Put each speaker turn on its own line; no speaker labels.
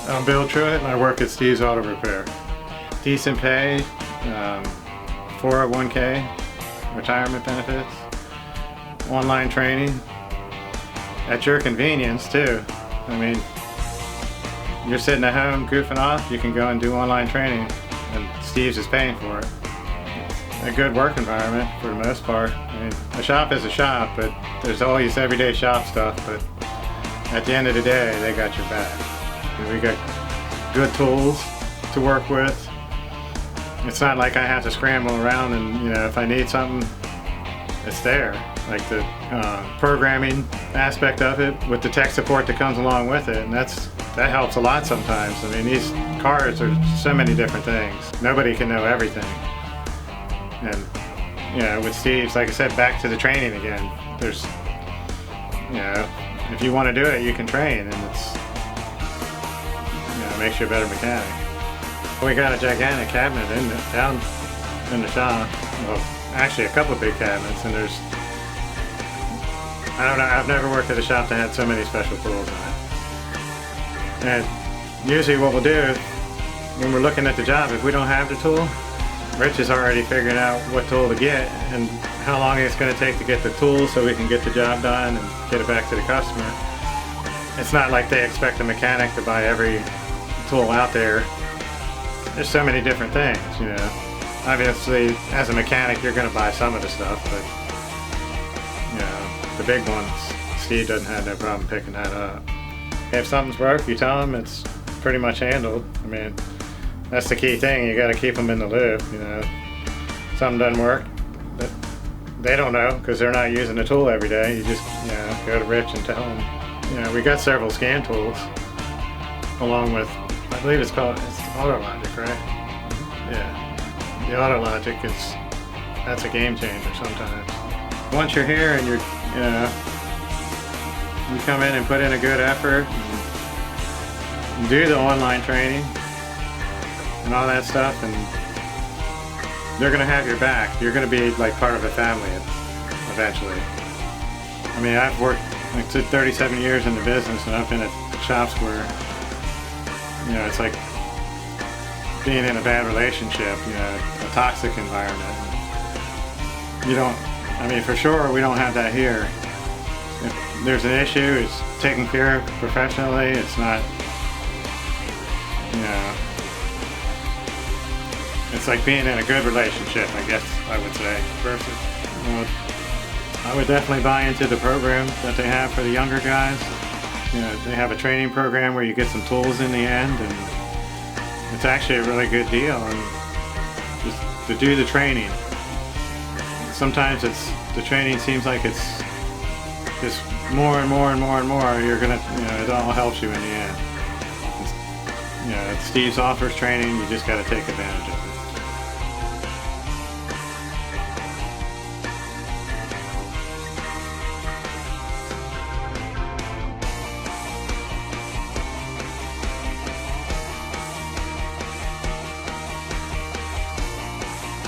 I'm Bill Truitte and I work at Steve's Auto Repair. Decent pay, 401k, retirement benefits, online training, at your convenience too. I mean, you're sitting at home goofing off, you can go and do online training and Steve's is paying for it. It's a good work environment for the most part. I mean, a shop is a shop, but there's always everyday shop stuff, but at the end of the day, they got your back. We got good tools to work with. It's not like I have to scramble around and, you know, if I need something, it's there. Like the programming aspect of it with the tech support that comes along with it, and that helps a lot sometimes. I mean, these cars are so many different things. Nobody can know everything. And, you know, with Steve's, like I said, back to the training again. There's, you know, if you want to do it, you can train, and it's, makes you a better mechanic. We got a gigantic cabinet down in the shop. Well, actually a couple of big cabinets, and there's, I don't know, I've never worked at a shop that had so many special tools in it. And usually what we'll do when we're looking at the job, if we don't have the tool, Rich is already figuring out what tool to get and how long it's going to take to get the tool so we can get the job done and get it back to the customer. It's not like they expect a mechanic to buy every tool out there. There's so many different things, you know. Obviously, as a mechanic, you're going to buy some of the stuff, but, you know, the big ones, Steve doesn't have no problem picking that up. If something's broke, you tell him it's pretty much handled. I mean, that's the key thing. You got to keep them in the loop, you know. Something doesn't work, but they don't know because they're not using the tool every day. You just, you know, go to Rich and tell them. You know, we got several scan tools along with, I believe it's Autologic, right? Yeah, the Autologic that's a game changer sometimes. Once you're here and you're, you know, you come in and put in a good effort and do the online training and all that stuff, and they're gonna have your back. You're gonna be like part of a family eventually. I mean, I've worked like 37 years in the business, and I've been at shops where, you know, it's like being in a bad relationship, you know, a toxic environment. You don't, I mean, for sure, we don't have that here. If there's an issue, it's taken care of professionally. It's not, you know, it's like being in a good relationship, I guess I would say. Versus, well, I would definitely buy into the program that they have for the younger guys. You know, they have a training program where you get some tools in the end, and it's actually a really good deal. And just to do the training, sometimes the training seems like it's just more and more and more and more. You're gonna, you know, it all helps you in the end. You know, Steve's offers training. You just got to take advantage of it.